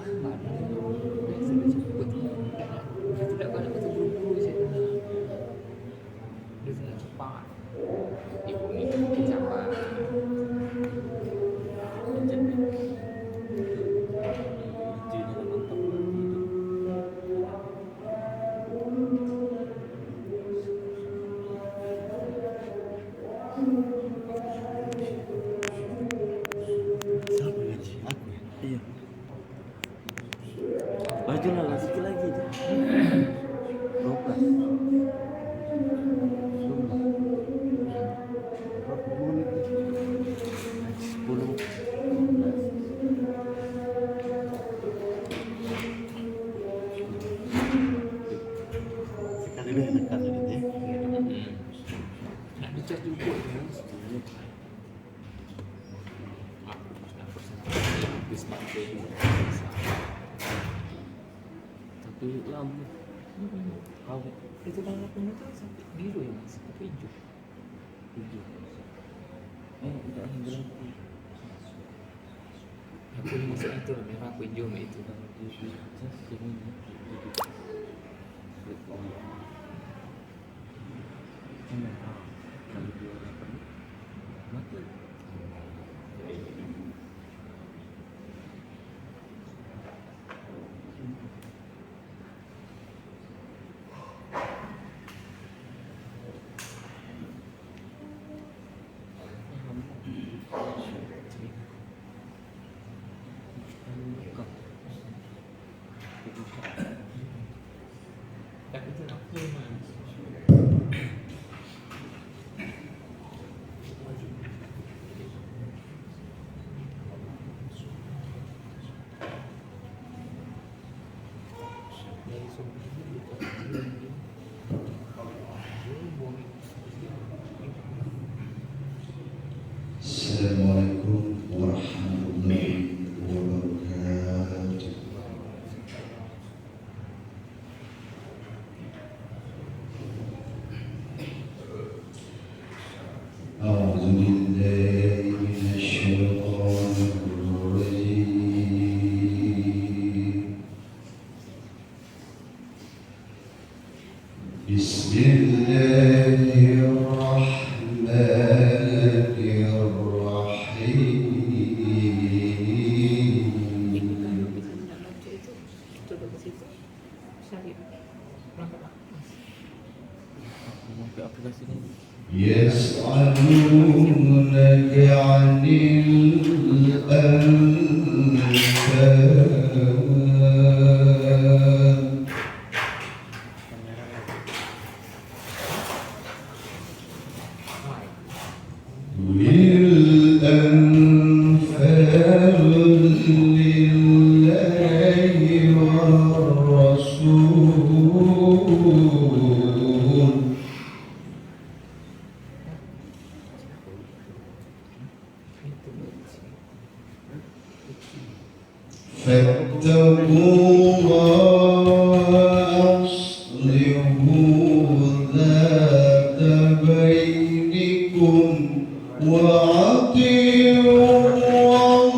Mana biasa dijemput dia tidak ada betul buru-buru sih dia tidak cepat ibu ini cepat jadi izinnya mantap berarti itu. Siapa gaji aku ya? Iya. Baju lah sikit lagi aja. Berapa? Berapa menit? 10, 15. Sekali deh dekat gitu ya. nak dicas juga ya habis pakai Tapi lama. Kau itu kan lakunya tuh sampai biru ya mas sampai hijau hijau. Udah berapa? aku masuk itu merah aku hijau mah itu Kalau di cas ini kalau dia mati. tak itu aku mas dari sumber Assalamualaikum warahmatullahi wabarakatuh. A'udzu billahi minasyaitonir rajim. Bismillahirrahmanirrahim. coba ke situ cari berangkat mas Mau ke aplikasi ini. يسألونك عن الأنفال الأنفال لله والرسول فاتقوا الله أصلحوا ذات بينكم وأطيعوا الله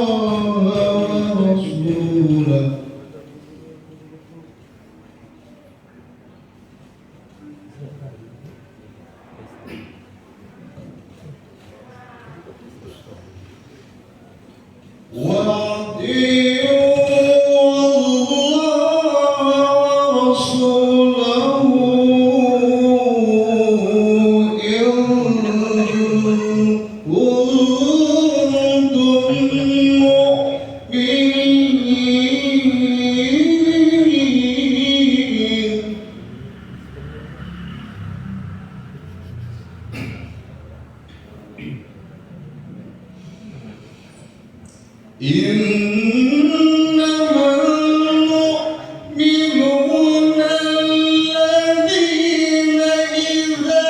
ورسوله إنما المؤمنون الذين إذا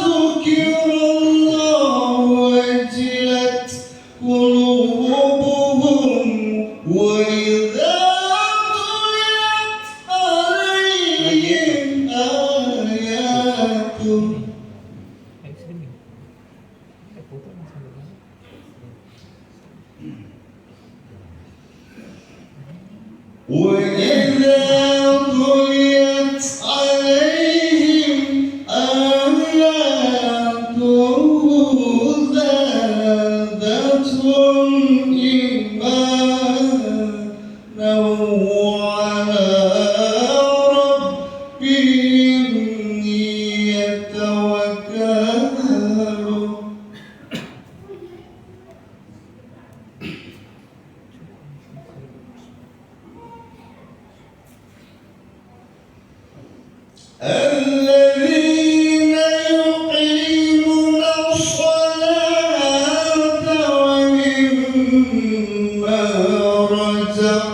ذكر الله وجلت قلوبهم وإذا تليت عليهم آياته وإذا تليت عليهم آياته زادتهم إيمانا وعلى ربهم يتوكلون. الذين يقيمون الصلاة ومما رزقناهم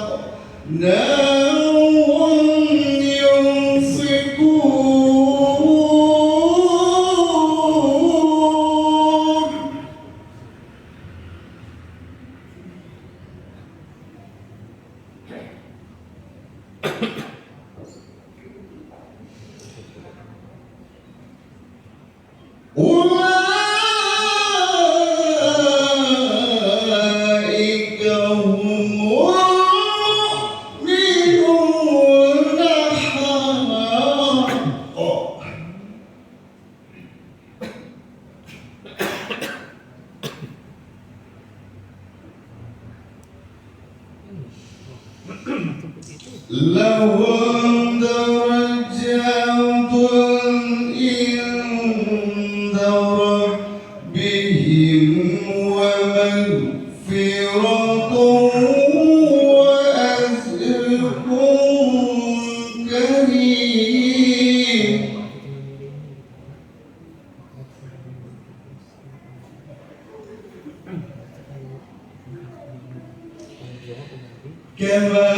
ينفقون. أولئك هم المؤمنون حقا. لهم درجات عند ربهم ومغفرة وأجر كريم. كما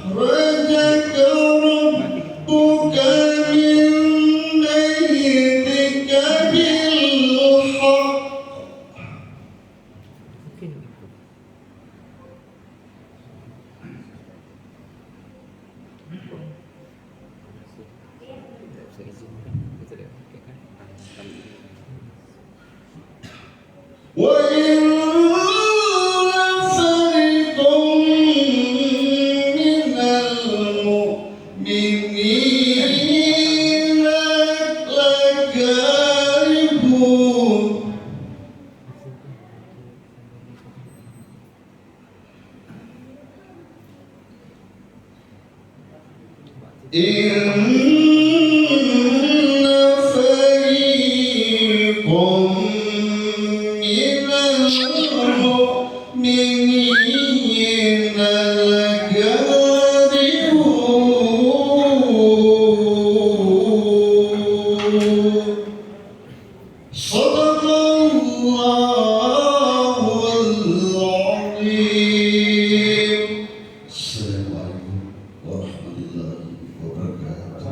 أخرجك ربك من بيتك بالحق. وإن فريقا من المؤمنين لكارهون. إن فريقا من المؤمنين لكارهون. صدق الله العظيم. السلام عليكم ورحمة الله وبركاته.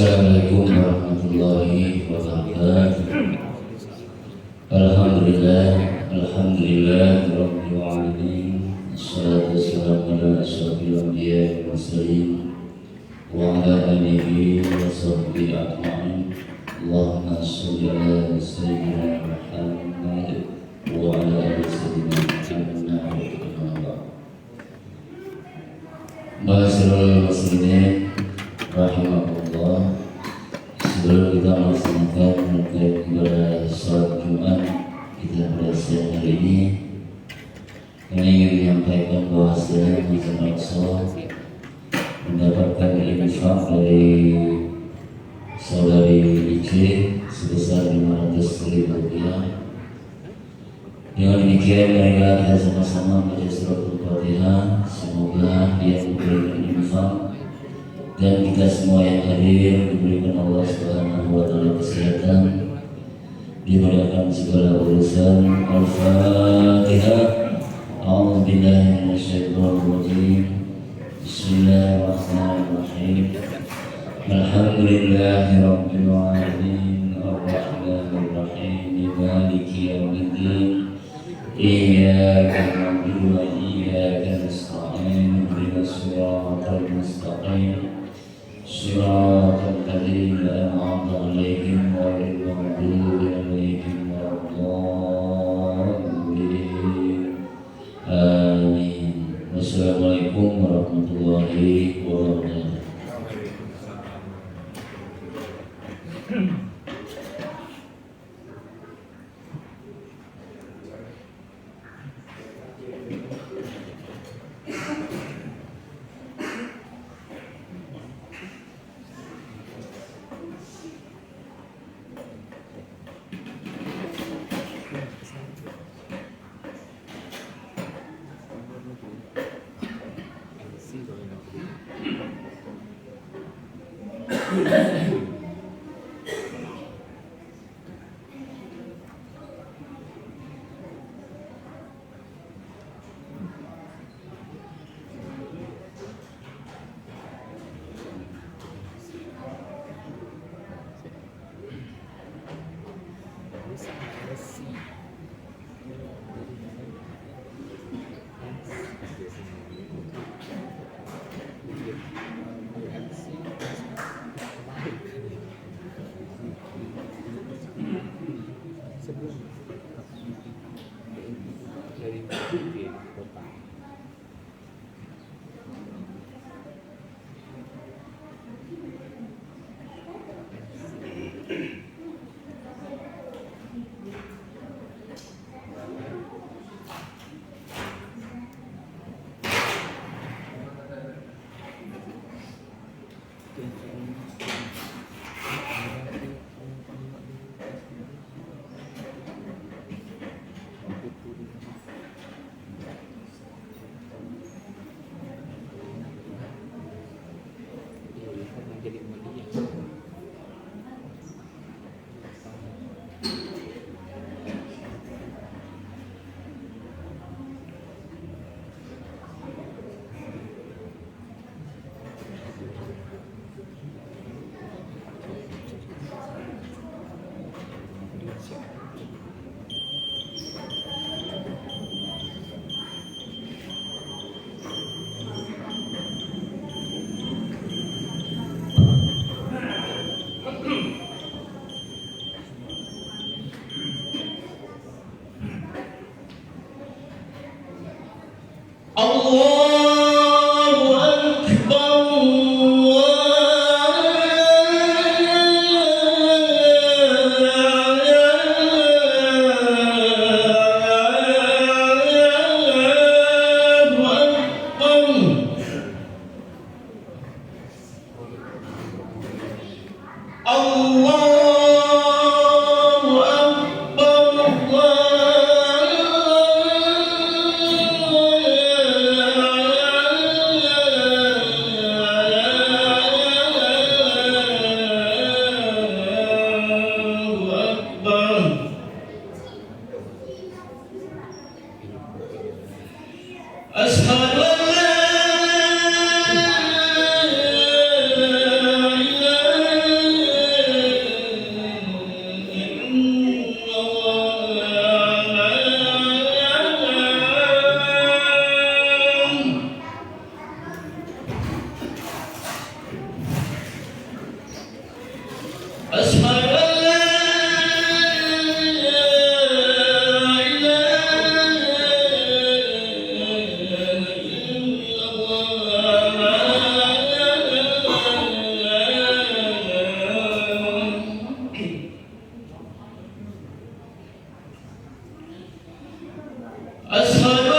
Assalamualaikum warahmatullahi wabarakatuh. Alhamdulillah rabbil alamin. Assalatu wassalamu ala asyrafil anbiya'i wal mursalin wa ala alihi wa sahbihi ajma'in. Allahumma shalli ala sayyidina Muhammad wa ala ali sayyidina Muhammad. Ma'asyiral muslimin rahimahullah, sebelum kita melaksanakan terkait kepada sholat Jumat kita pada siang hari ini, kami ingin menyampaikan bahwasanya Masjid Aqsa mendapatkan infak dari saudari IC sebesar 500.000 rupiah. Dengan demikian marilah kita sama-sama membaca suratul Fatihah. Semoga dia memberikan infak dan kita semua yang hadir diberikan Allah Subhanahu wa taala kesehatan, dimudahkan segala urusan. Al-Fatihah. A'udzubillahi minasyaitonir rajim. Bismillahirrahmanirrahim. Alhamdulillahirabbil alamin. Arrahmanir rahim. Maliki yaumiddin. Iyyaka na'budu wa iyyaka nasta'in. Ihdinas siratal mustaqim. Shiratal ladzina an'amta 'alaihim ghairil maghdubi 'alaihim waladdallin. Amin. Wassalamualaikum warahmatullahi wabarakatuh. Allahu Akbar. أشهد أن لا إله إلا الله أشهد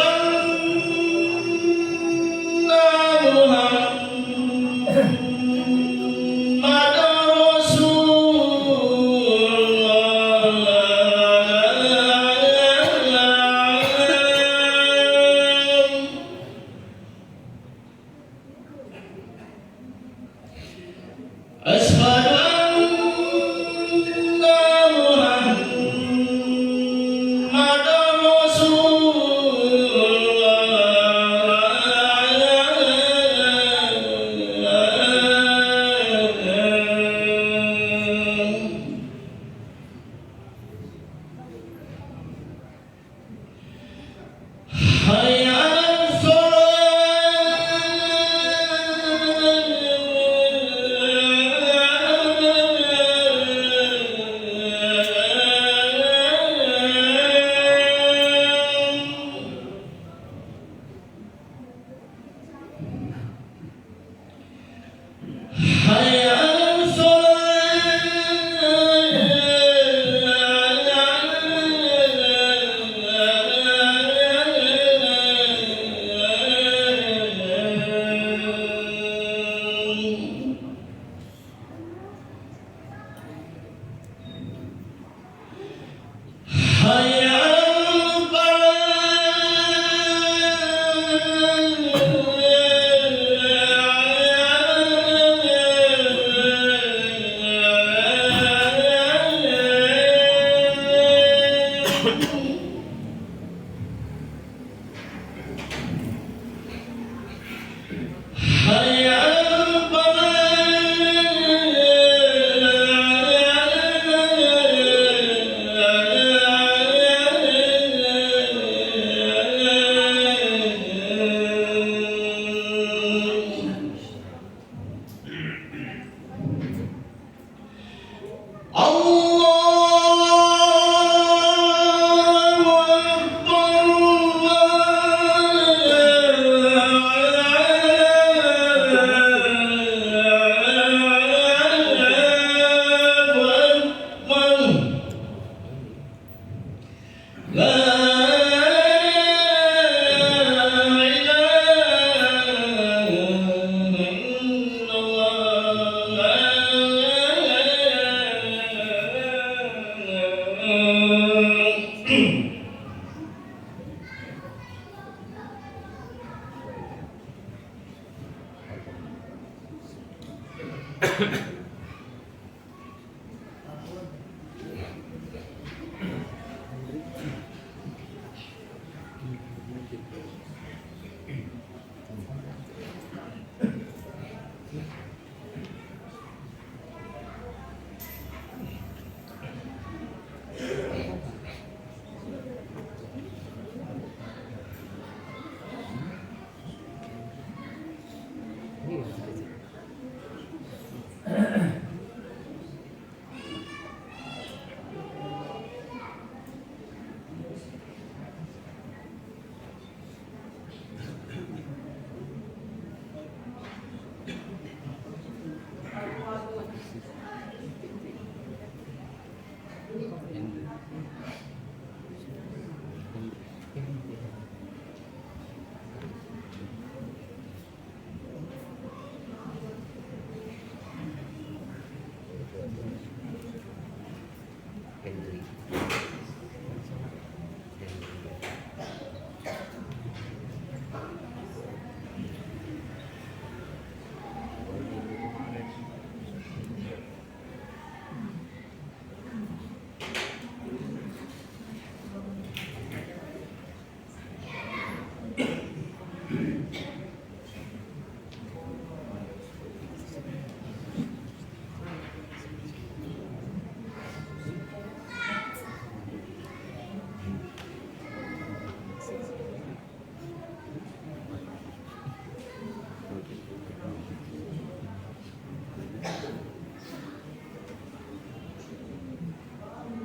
Ini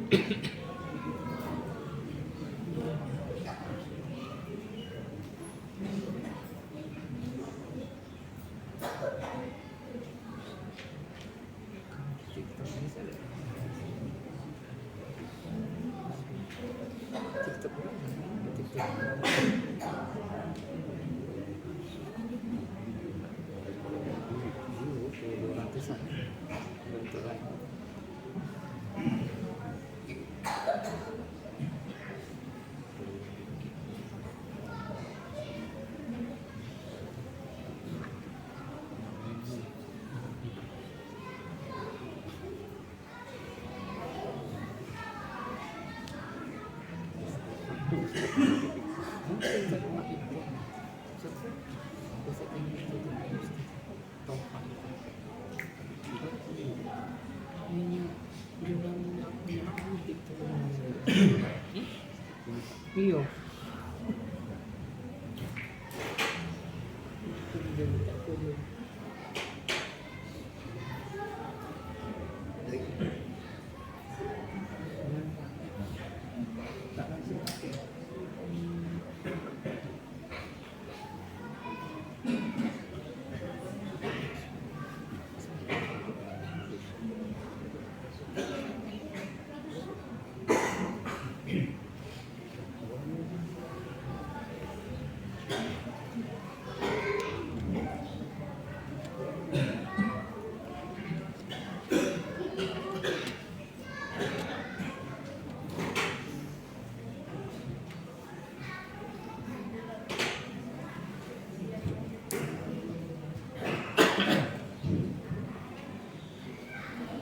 TikTok ini saya lihat. TikTok berapa? TikTok. View 200-an. Bentuk lain. Iya.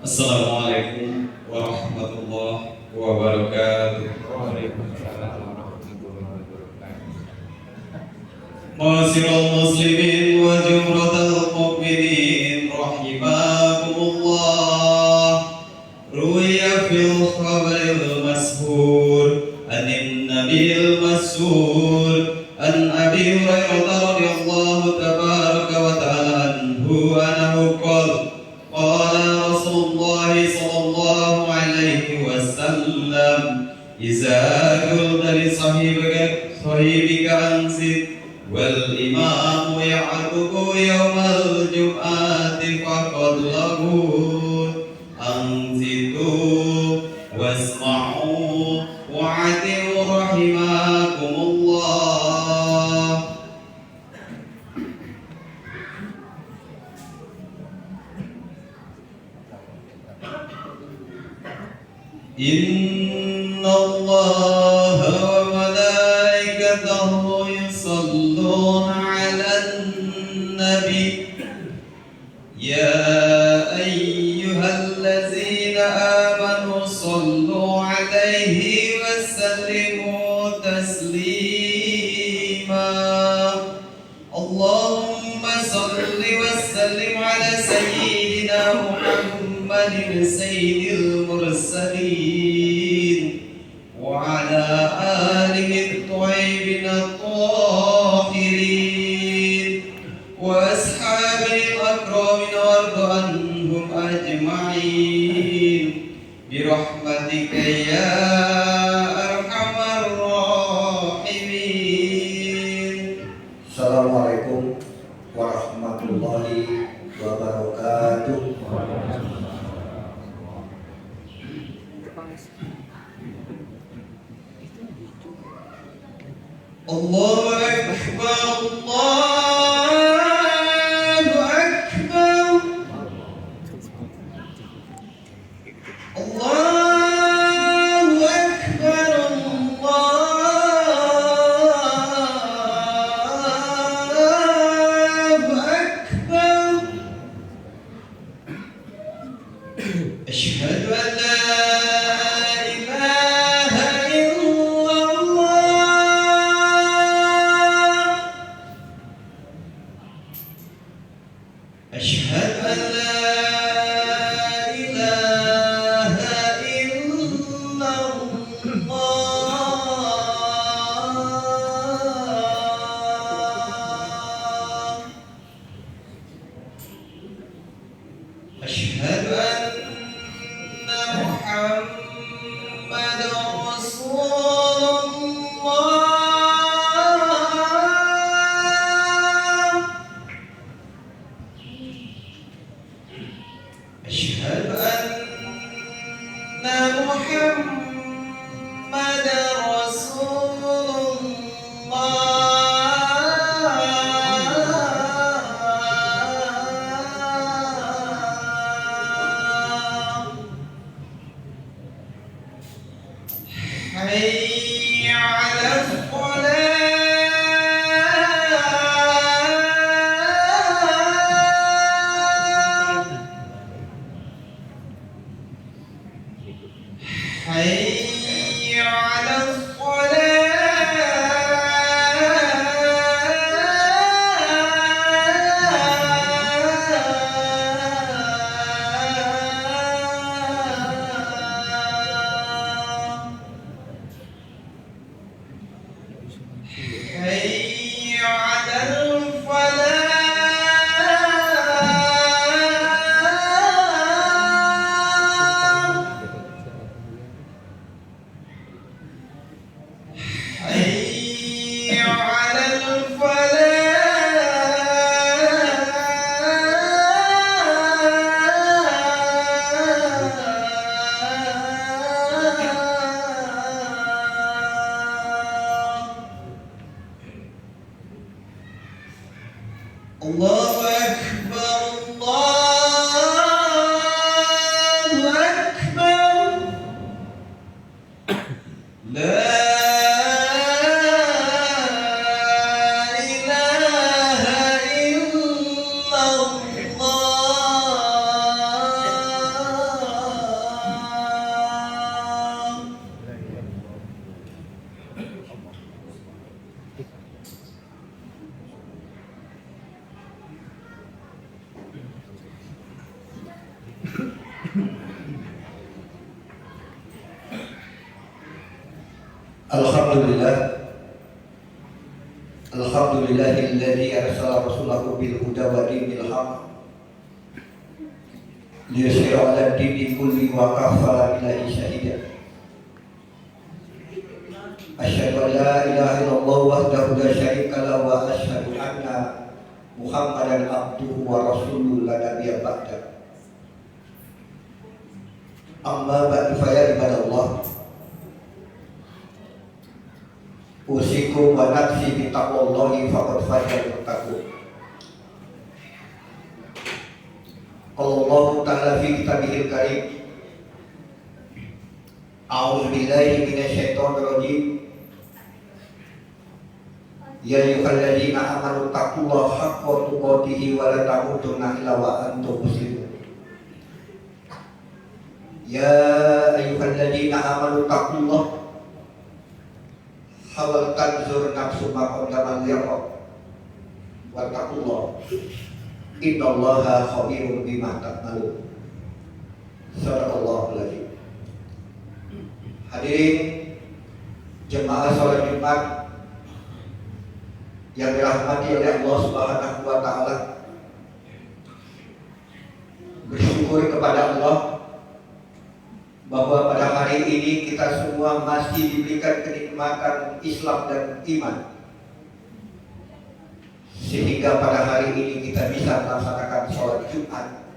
Assalamualaikum warahmatullahi wabarakatuh. Waalaikumsalam warahmatullahi wabarakatuh. Ma'asyiral muslimin wa jumratal mu'minin rahimakumullah. Ruwiya fil khabaril mashhur anin nabil mas'ur an Abi Hurairah radhiyallahu tabaraka wa ta'ala anhu anahu qala qala Rasulullah sallallahu alaihi wasallam iza qulta li sahibika ansit wal imamu ya'qubu yawmal jum'ati faqad lahu ansitu wasma'u wa'atiu rahimakumullah. Inna Allah wa malaikatahu yusalluna 'alan nabi ya ayyuhallazina amanu sallu 'alaihi wa sallimu taslima. Allahumma salli wa sallim 'ala sayyidina Muhammadin sayyidil mursalin wa 'ala alihi at-tayyibin at-tahirin wa ashabihi al-akramin warda anhum ajma'in bi rahmatika ya arhamar rahimin. Assalamualaikum warahmatullahi wabarakatuh. Allahu Akbar, Allahu Akbar, Allahu Akbar, Allahu Akbar. Asyhadu an la ilaha illallah. Asyhadu an la ilaha illallah. Asyhadu anna Muhammadan أشهد أن محمدا رسول الله. حي على الصلاة. حي على الصلاة. حي على الفلاح. حي على الفلاح. الله أكبر الله أكبر. لا إله إلا الله. Alhamdulillah. Alhamdulillahilladzi arsala rasulahu bil huda wa dinil haq liyusira 'ala dini kulli wa kafara billahi syahida. Asyhadu an la ilaha illallah wahdahu la syarika lahu wa asyhadu anna Muhammadan abduhu wa rasuluhu la nabiyya ba'da. Amma ba'du fa ya ibadallah. Usikum wa nafsi bi taqwallahi faqad fazal muttaqun. Qala Allah ta'ala fi kitabihil karim. A'udzu billahi minasyaitonir rajim. Ya ayyuhalladzina amanu taqullaha haqqa tuqatih wa la tamutunna illa wa antum muslimun. Ya ayyuhalladzina amanu taqullaha hawal tanzur nafsu ma qaddamat liqab wattaqullah innallaha khabirun bima ta'malun. Sadaqallahul adzim. Hadirin jemaah salat Jumat yang dirahmati oleh Allah Subhanahu wa taala, bersyukur kepada Allah bahwa pada hari ini kita semua masih diberikan kenikmatan Islam dan iman, sehingga pada hari ini kita bisa melaksanakan sholat Jumat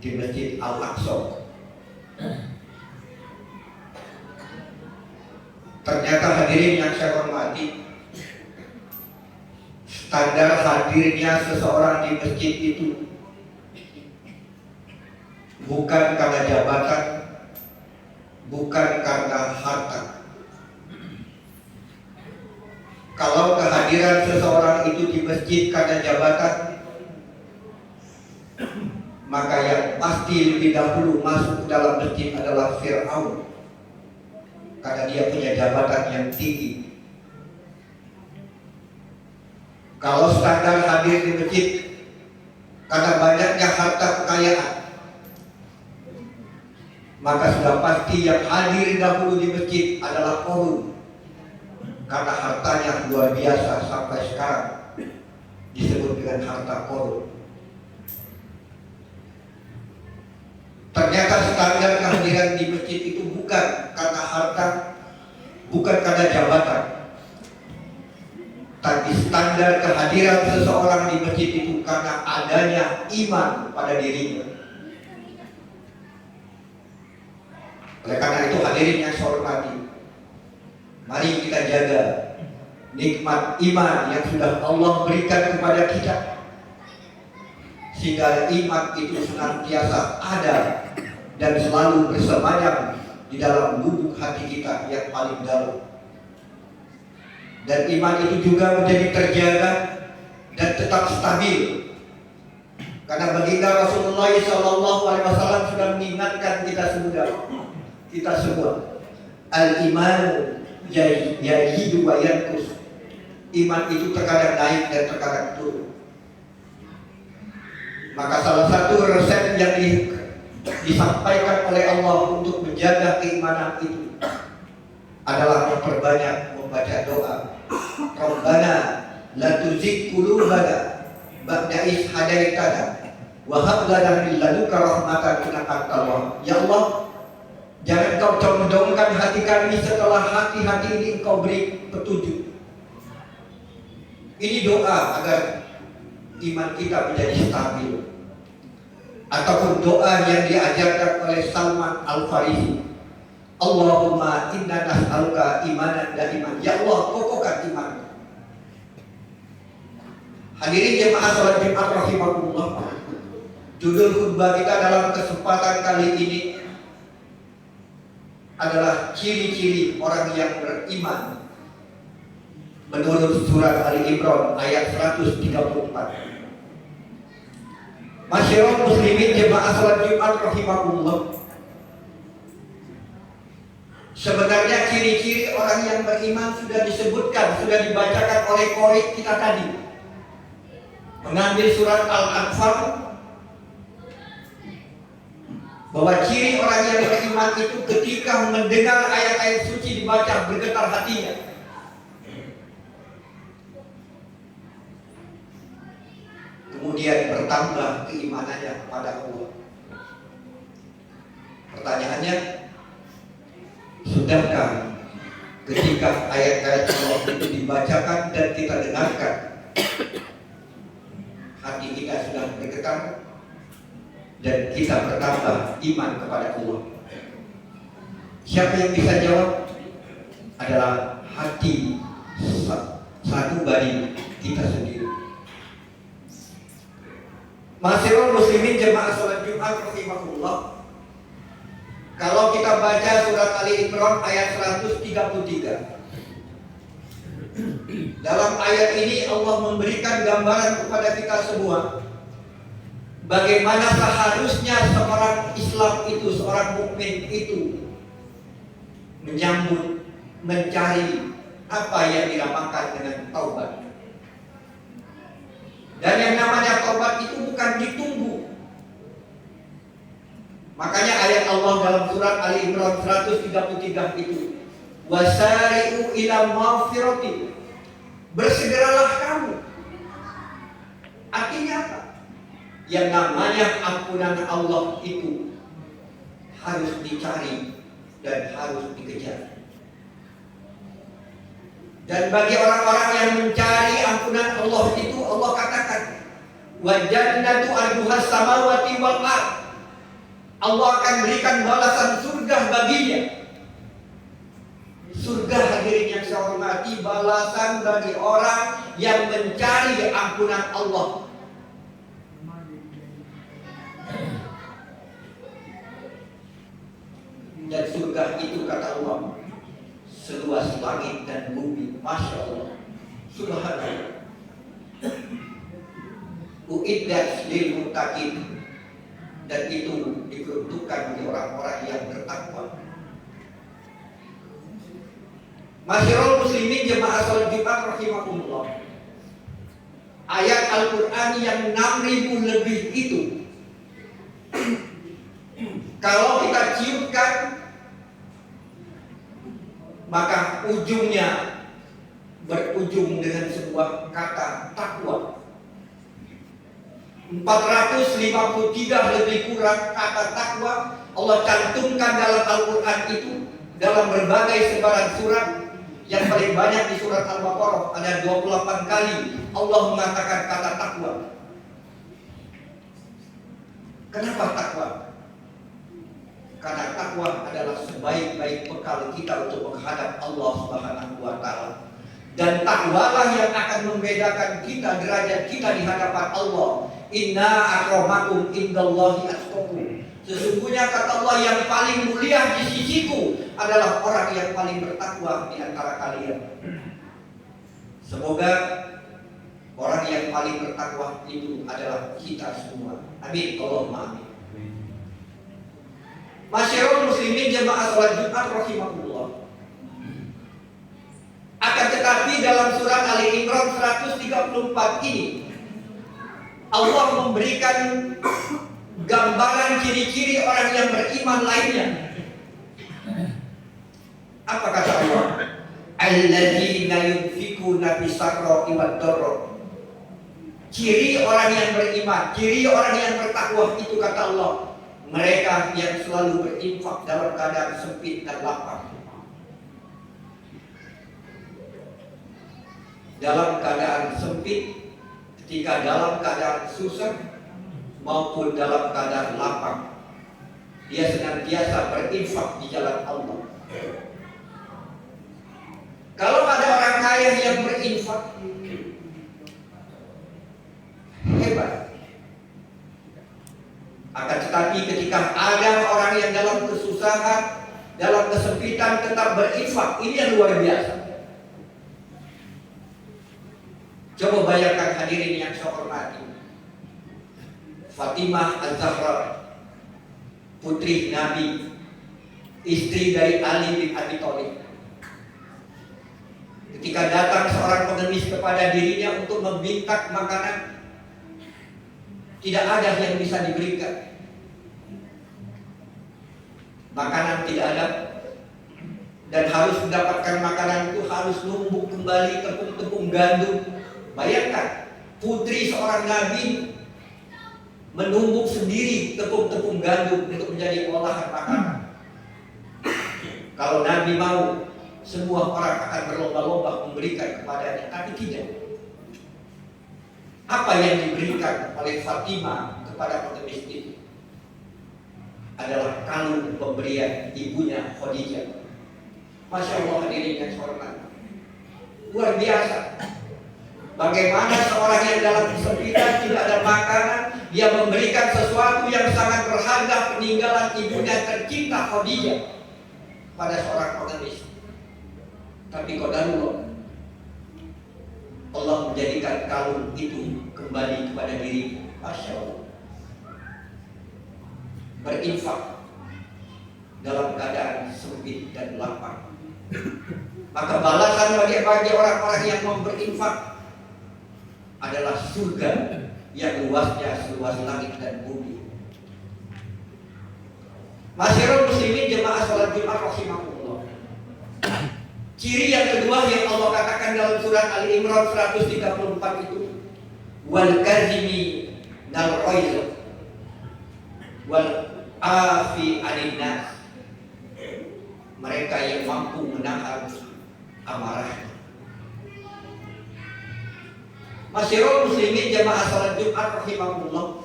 di Masjid Al-Aqsa. Ternyata hadirin yang saya hormati, standar hadirnya seseorang di masjid itu bukan karena jabatan, bukan karena harta. Kalau kehadiran seseorang itu di masjid karena jabatan, maka yang pasti lebih dahulu masuk ke dalam masjid adalah Fir'aun, karena dia punya jabatan yang tinggi. Kalau standar hadir di masjid karena banyaknya harta kekayaan, maka sudah pasti yang hadir dahulu di masjid adalah korun, karena hartanya luar biasa sampai sekarang disebut dengan harta korun. Ternyata standar kehadiran di masjid itu bukan karena harta, bukan karena jabatan, tapi standar kehadiran seseorang di masjid itu karena adanya iman pada dirinya. Oleh karena itu hadirin yang saya hormati, mari kita jaga nikmat iman yang sudah Allah berikan kepada kita, sehingga iman itu senantiasa ada dan selalu bersemayam di dalam lubuk hati kita yang paling dalam. Dan iman itu juga menjadi terjaga dan tetap stabil, karena baginda Rasulullah SAW sudah mengingatkan kita semua, al-imanu yazidu wa yanqus. Iman itu terkadang naik dan terkadang turun. Maka salah satu resep yang disampaikan oleh Allah untuk menjaga keimanan itu adalah memperbanyak membaca doa. Rabbana la tuzigh qulubana ba'da idh hadaitana wa hab lana min ladunka rahmatan innaka antal wahhab. Ya Allah, jangan kau condongkan hati kami setelah hati-hati ini engkau beri petunjuk. Ini doa agar iman kita menjadi stabil. Ataupun doa yang diajarkan oleh Salman Al-Farisi, Allahumma inna nas'aluka imanan daiman. Ya Allah, kokohkan iman. Hadirin jemaah salat Jumat rahimakumullah, judul khutbah kita dalam kesempatan kali ini adalah ciri-ciri orang yang beriman menurut surat Ali Imran ayat 134. Masyarakat muslimin jemaah salat Jumat rahimakumullah, sebenarnya ciri-ciri orang yang beriman sudah disebutkan, sudah dibacakan oleh qori kita tadi. Mengambil surat Al-Anfal, bahwa ciri orang yang beriman itu ketika mendengar ayat-ayat suci dibaca bergetar hatinya. Kemudian bertambah keimanannya kepada Allah. Pertanyaannya, sudahkah ketika ayat-ayat Allah itu dibacakan dan kita dengarkan, hati kita sudah bergetar dan kita bertambah iman kepada Allah? Siapa yang bisa jawab? Adalah hati satu dari kita sendiri. Masyarakat muslimin jemaah salat Jumat rahimakumullah, kalau kita baca surat Ali Imran ayat 133, dalam ayat ini Allah memberikan gambaran kepada kita semua bagaimana seharusnya seorang Islam itu, seorang mukmin itu menyambut, mencari apa yang dinamakan dengan taubat. Dan yang namanya taubat itu bukan ditunggu. Makanya ayat Allah dalam surat Ali Imran 133 itu, wasari'u ila maghfirati, bersegeralah kamu. Artinya apa? Yang namanya ampunan Allah itu harus dicari dan harus dikejar. Dan bagi orang-orang yang mencari ampunan Allah itu, Allah katakan, wa jannatu arduhas samawati wal ardh, Allah akan berikan balasan surga baginya. Surga, hadirin yang saya hormati, balasan bagi orang yang mencari ampunan Allah. Dan surga itu, kata Allah, seluas langit dan bumi. Masya Allah, subhanallah. Uiddat lil muttaqin, dan itu diperuntukkan bagi orang-orang yang bertakwa. Masyarakat muslimin jemaah salat Jumat rahimakumullah, ayat Al-Quran yang 6.000 lebih itu, kalau kita ciumkan, maka ujungnya berujung dengan sebuah kata takwa. 453 lebih kurang kata takwa Allah cantumkan dalam Al-Quran itu, dalam berbagai sebaran surat. Yang paling banyak di surat Al-Baqarah, ada 28 kali Allah mengatakan kata takwa. Kenapa takwa? Karena takwa adalah sebaik-baik bekal kita untuk menghadap Allah Subhanahu wa taala. Dan takwalah yang akan membedakan kita, derajat kita di hadapan Allah. Inna akramakum indallahi atqakum. Sesungguhnya kata Allah, yang paling mulia di sisiku adalah orang yang paling bertakwa di antara kalian. Semoga orang yang paling bertakwa itu adalah kita semua. Amin. Allahumma amin. Masyarul muslimin jemaah salat Jumat rahimahullah. Akan tetapi dalam surat Ali Imran 134 ini Allah memberikan gambaran ciri-ciri orang yang beriman lainnya. Apa kata Allah? Alladzina yunfikuna bis-sarra'i wad-dharra. Ciri orang yang beriman, ciri orang yang bertakwa itu kata Allah, mereka yang selalu berinfak dalam keadaan sempit dan lapang. Dalam keadaan sempit, ketika dalam keadaan susah, maupun dalam keadaan lapang, dia senantiasa berinfak di jalan Allah. Kalau ada orang kaya yang berinfak, hebat. Akan tetapi ketika ada orang yang dalam kesusahan, dalam kesempitan tetap berinfak, ini yang luar biasa. Coba bayangkan hadirin yang saya hormati, Fatimah Az-Zahra, putri Nabi, istri dari Ali bin Abi Thalib. Ketika datang seorang pengemis kepada dirinya untuk meminta makanan, tidak ada yang bisa diberikan. Makanan tidak ada, dan harus mendapatkan makanan itu harus numbuk kembali tepung-tepung gandum. Bayangkan, putri seorang nabi menumbuk sendiri tepung-tepung gandum untuk menjadi olahan makanan. Kalau Nabi mau, semua orang akan berlomba-lomba memberikan kepadanya, tapi tidak. Apa yang diberikan oleh Fatimah kepada pengemis itu adalah kalung pemberian ibunya Khadijah. Masya Allah, hadirin yang hormat, luar biasa. Bagaimana seorang yang dalam kesempitan tidak ada makanan, dia memberikan sesuatu yang sangat berharga, peninggalan ibunya tercinta Khadijah pada seorang pengemis. Tapi qadarullah, Allah menjadikan kalung itu kembali kepada diri. Masya Allah. Berinfak dalam keadaan sempit dan lapang. Maka balasan bagi orang-orang yang mau berinfak adalah surga yang luasnya seluas langit dan bumi. Masyarul muslimin jemaah salat Jumat rahimahullah. Ciri yang kedua yang Allah katakan dalam surat Ali Imran 134 itu, wal kazimi nal ghaiz wal afi anin nas. Mereka yang mampu menahan amarah. Masyarul muslimin jemaah salat Jumat rahimahullah.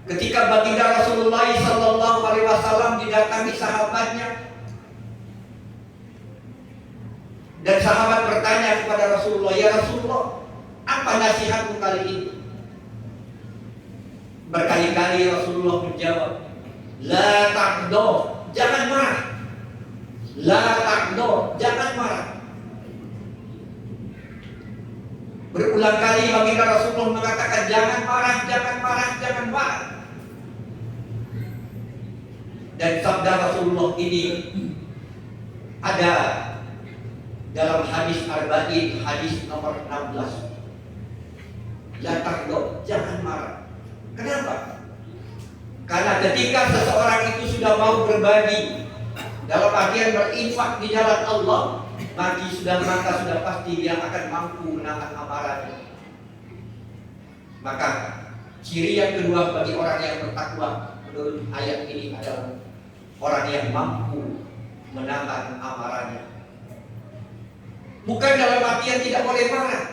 Ketika baginda Rasulullah sallallahu alaihi wasallam didatangi sahabatnya, dan sahabat bertanya kepada Rasulullah, "Ya Rasulullah, apa nasihatmu kali ini?" Berkali-kali Rasulullah menjawab, "La taqdur, jangan marah. La taqdur, jangan marah." Berulang kali baginda Rasulullah mengatakan, "Jangan marah, jangan marah, jangan marah." Dan sabda Rasulullah ini ada dalam hadis Arba'in, hadis nomor 16. La taqdur, jangan marah. Kenapa? Karena ketika seseorang itu sudah mau berbagi, dalam artian berinfak di jalan Allah, maka sudah pasti dia akan mampu menahan amarahnya. Maka ciri yang kedua bagi orang yang bertakwa menurut ayat ini adalah orang yang mampu menahan amarahnya. Bukan dalam artian tidak boleh marah.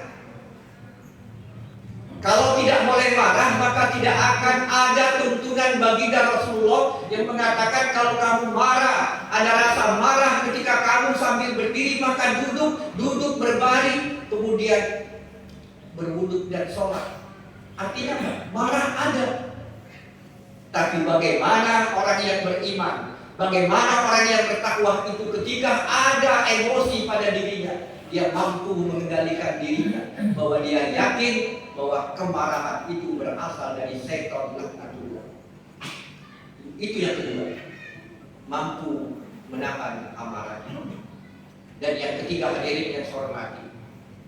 Kalau tidak boleh marah, maka tidak akan ada tuntunan baginda Rasulullah Rasulullah yang mengatakan kalau kamu marah, ada rasa marah ketika kamu sambil berdiri makan duduk berbaring, kemudian berwuduk dan sholat. Artinya apa? Marah ada. Tapi bagaimana orang yang beriman, bagaimana orang yang bertakwa itu ketika ada emosi pada dirinya, dia mampu mengendalikan dirinya, bahwa dia yakin bahwa kemarahan itu berasal dari setan laknatullah. Itu yang kedua, mampu menahan amarahnya. Dan yang ketiga, hadirin yang saya hormati,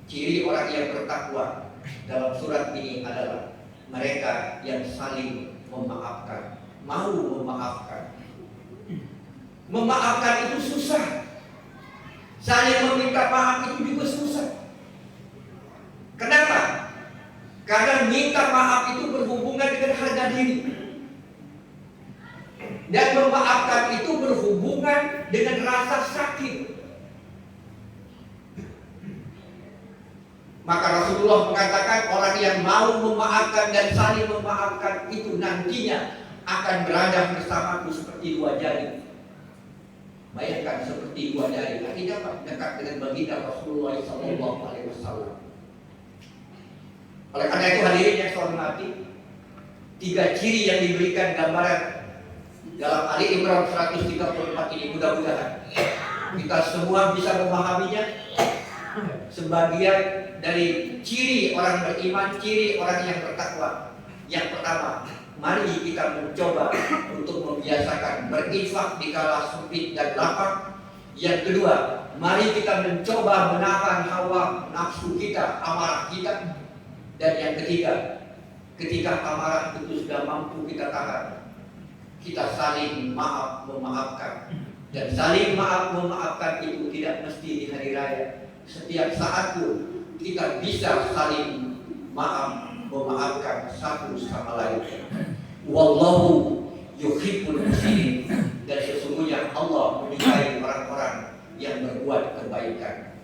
ciri orang yang bertakwa dalam surat ini adalah mereka yang saling memaafkan, mau memaafkan. Memaafkan itu susah. Saling meminta maaf itu juga susah. Kenapa? Karena minta maaf itu berhubungan dengan harga diri. Dan memaafkan itu berhubungan dengan rasa sakit. Maka Rasulullah mengatakan orang yang mau memaafkan dan saling memaafkan itu nantinya akan berada bersamaku seperti dua jari. Bayangkan seperti dua jari, artinya apa? Dekat dengan baginda Rasulullah SAW. Oleh karena itu hadirin yang saya hormati, 3 ciri yang diberikan gambaran dalam Ali Imran 134 ini, mudah-mudahan kita semua bisa memahaminya. Sebagian dari ciri orang beriman, ciri orang yang bertakwa. Yang pertama, mari kita mencoba untuk membiasakan berinfak di kala sempit dan lapang. Yang kedua, mari kita mencoba menahan hawa nafsu kita, amarah kita. Dan yang ketiga, ketika amarah itu sudah mampu kita tahan, kita saling maaf memaafkan. Dan saling maaf memaafkan itu tidak mesti di hari raya. Setiap saat pun kita bisa saling maaf memaafkan satu sama lain. Wallahu yuhibbul muhsinin. Dan sesungguhnya Allah menyukai orang-orang yang berbuat kebaikan.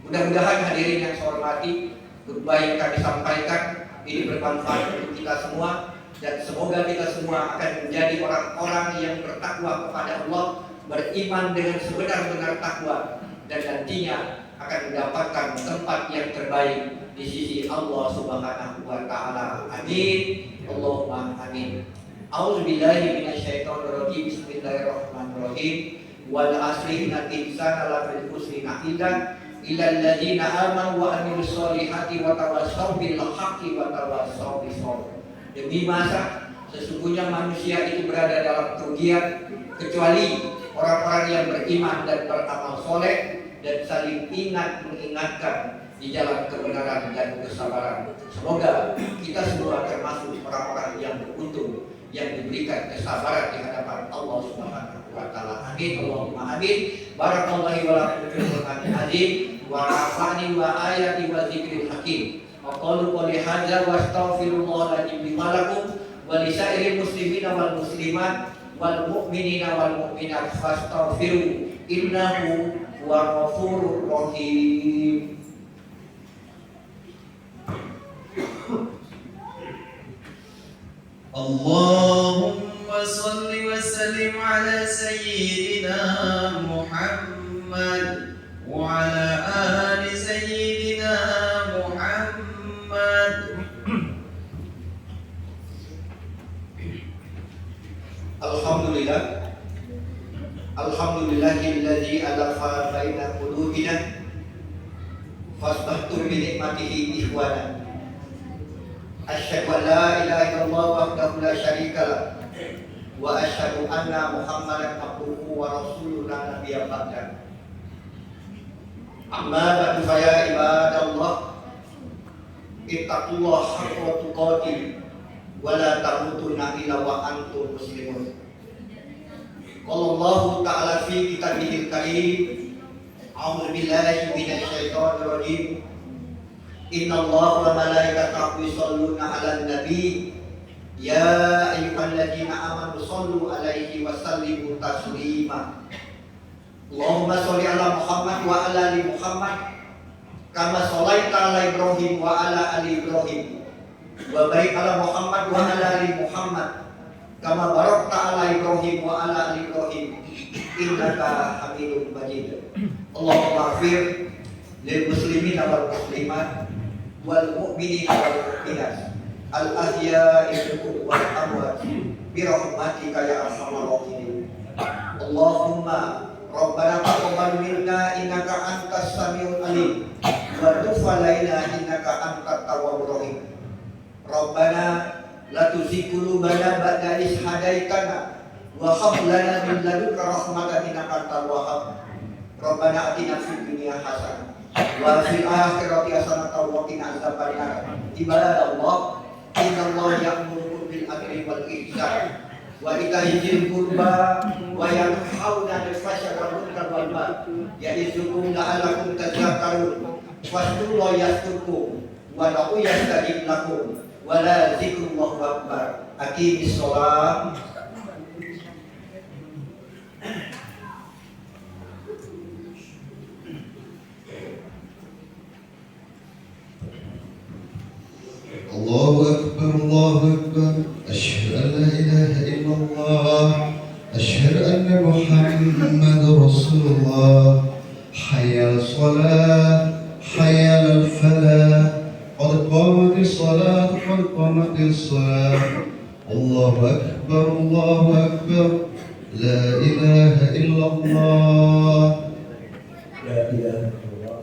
Mudah-mudahan hadirin yang saya hormati, kebaikan kami sampaikan ini bermanfaat untuk kita semua, dan semoga kita semua akan menjadi orang-orang yang bertakwa kepada Allah, beriman dengan sebenar-benar takwa, dan nantinya akan mendapatkan tempat yang terbaik di sisi Allah Subhanahu wa taala. Amin. Allahumma amin. A'udzubillahi minasyaitonirrajim. Bismillahirrahmanirrahim. Wal asri innal insana lafi khusrin illa alladziina aamanu wa 'amilus shalihati wa tawassaw bil haqqi wa tawassaw bis sabr. Demi masa sesungguhnya manusia itu berada dalam kerugian kecuali orang-orang yang beriman dan beramal soleh dan saling mengingatkan di jalan kebenaran dan kesabaran. Semoga kita semua termasuk orang-orang yang beruntung, yang diberikan kesabaran di hadapan Allah Subhanahu wa taala. Amin. Allahumma amin. Barakallahu wa lakum fil Qur'anil azim wa nafa'ani wa ayati wa dzikril hakim. Wa qalu qouli hadza wa astaghfirullah li wa lakum wa li sa'iril muslimina wal muslimat wal mu'minina wal mu'minat fastaghfiru innahu huwal ghafurur rahim. Allahumma salli wa sallim ala sayyidina Muhammad wa ala ali sayyidina Muhammad. Alhamdulillah. Alhamdulillahilladzi alafa baina qulubina fastahtu bi nikmatihi ikhwana. Asyhadu an la ilaha illallah wahdahu la syarika lah wa asyhadu anna Muhammadan abduhu wa rasuluhu la nabiyya ba'da. Amma ba'du fa ya ibadallah, ittaqullaha haqqa tuqatih wa la tamutunna illa wa antum muslimun. Qala Allah ta'ala fi kitabihil karim, a'udzu billahi minasy syaithanir rajim. Inna Allah wa malaikatahu yusholluna 'alan nabi ya ayyuhalladzina amanu shollu 'alaihi wa sallimu taslima. Allahumma sholli 'ala Muhammad wa 'ala ali Muhammad kama shallaita 'ala Ibrahim wa 'ala ali Ibrahim wa barik 'ala Muhammad wa 'ala ali Muhammad kama barakta ala Ibrahim wa ala ali Ibrahim innaka Hamidum Majid. Allahumma ighfir lil muslimin wal muslimat wal mu'minin wal mu'minat al ahya'i minhum wal amwat bi rahmatika ya arhamar rahimin. Allahumma Rabbana taqabbal minna innaka antas samiul alim wa tub alaina innaka antat tawwabur rahim. Rabbana la tuzigh qulubana ba'da idh hadaitana wa hab lana min ladunka rahmatan innaka antal wahhab. Rabbana atina fid dunya hasanah wa fil akhirati hasanatan wa qina adzabannar. Ibadallah, innallaha ya'muru bil adli wal ihsan wa ita'i dzil qurba wa yanhauna 'anil fahsya'i wal munkar wal baghi ya'izukum la'allakum tadhakkarun. Fadhkurullaha yazkurkum wa lahu yastajib lakum wa la dzikrullahi akbar. Aqimis shalah. الله أكبر الله أكبر أشهد أن لا إله إلا الله أشهد أن محمد رسول الله حي على الصلاة حي على الفلاح قد قامت الصلاة قد قامت الصلاة. الله أكبر لا إله إلا الله. La ilaha illallah.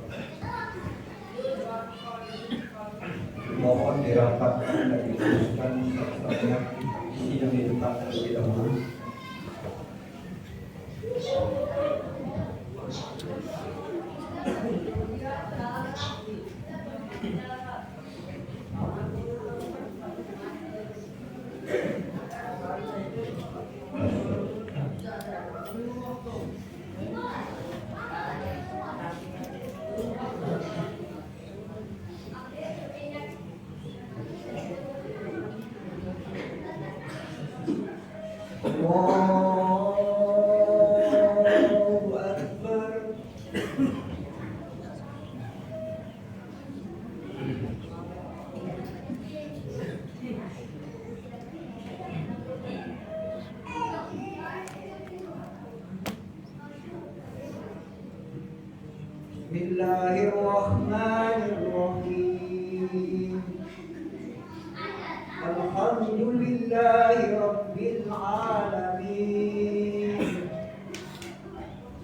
Mohon dirapatkan dan diteruskan serta isi yang diletakkan terlebih dahulu. Allahu Akbar. Bismillahirrahmanirrahim. Alhamdulillahi rabbil alamin.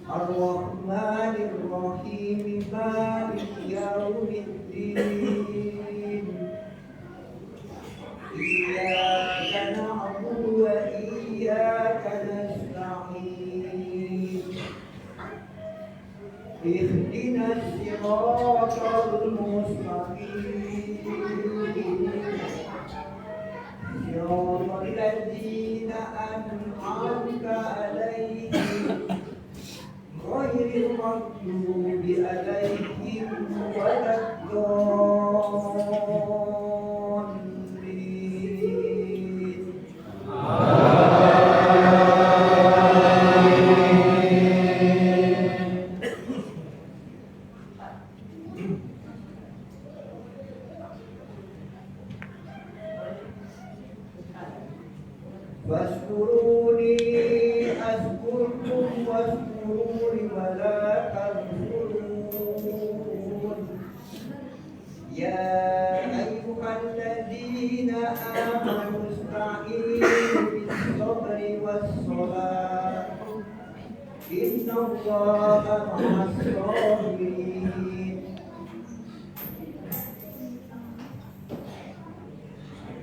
Ar-Rahmanir Rahim Maliki yaumiddin. Iyyaka na'budu wa iyyaka nasta'in. Ihdinas siratal mustaqim. Siratal ladzina an'amta 'alaihim ghairil maghdubi 'alaihim waladdallin. Waskuruni azkurkum waskuruni wala takfurun. Ya ayyuhalladzina amanu ista'inu bis-sabri was-salat. Innallaha ma'as-sabirin.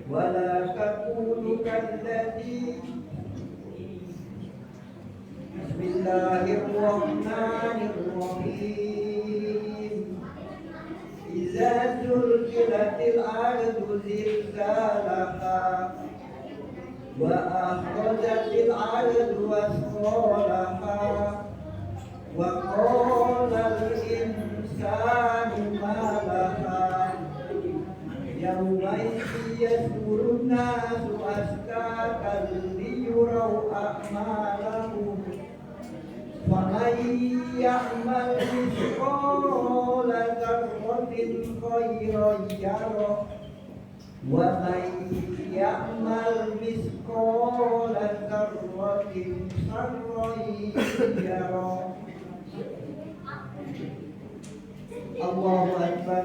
Wala takunu kalladzi. Bismillahirrahmanirrahim. Iza zulzilatil ardu zilzalaha wa akhrajatil ardu asqalaha wa qala al-insanu ma laha yawma'idhin yasdurun nasu ashtatan liyuraw a'malahum faman ya'mal mithqala dzarratin khairan yarah wa man ya'mal mithqala سرا يرى الله أكبر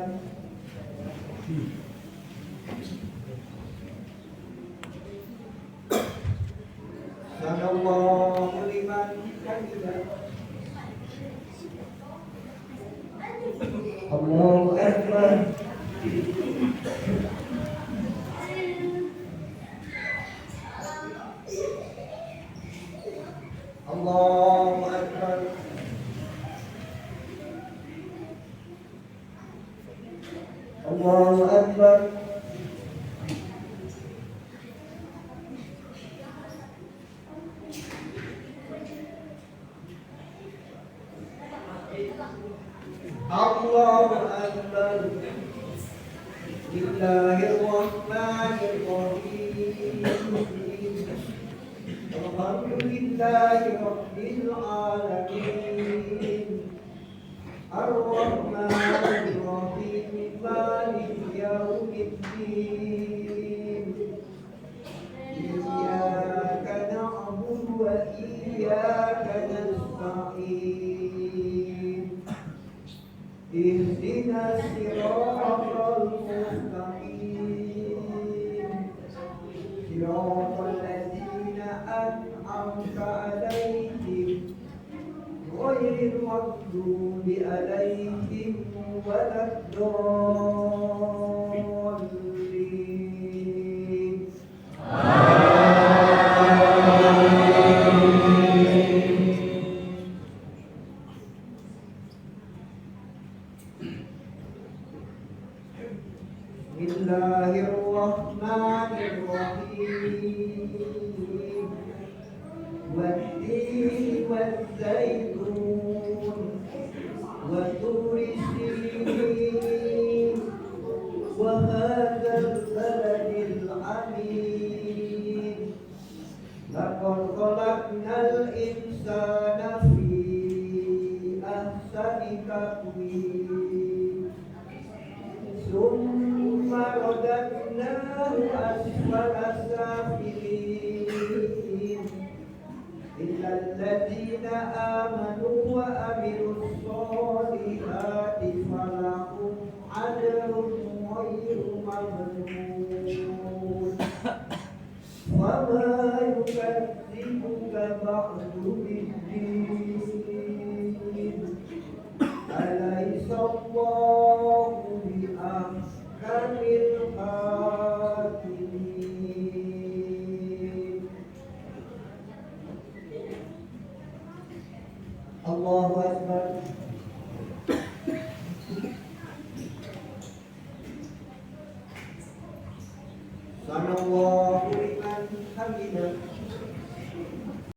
سمع الله لمن حمده الله أكبر الله أكبر الله أكبر الله أكبر بسم الله الرحمن الرحيم الحمد لله رب العالمين الرحمن الرحيم مالك يوم الدين إياك نعبد وإياك نستعين اهدنا الصراط المستقيم صراط الذين أنعمت عليهم غير المغضوب عليهم ولا الضالين بسم الله الرحمن الرحيم والتين والزيتون وطور سينين وهذا البلد العميد لقد خلقنا الإنسان في أحسن تقويم ثم رددناه أسفل سافلين إلا الذين آمنوا وعملوا الصالحات فلهم أجر غير ممنون وما يكذبك بعد بالدين أليس الله بأحكم الحاكمين الله أكبر سمع الله لمن حمده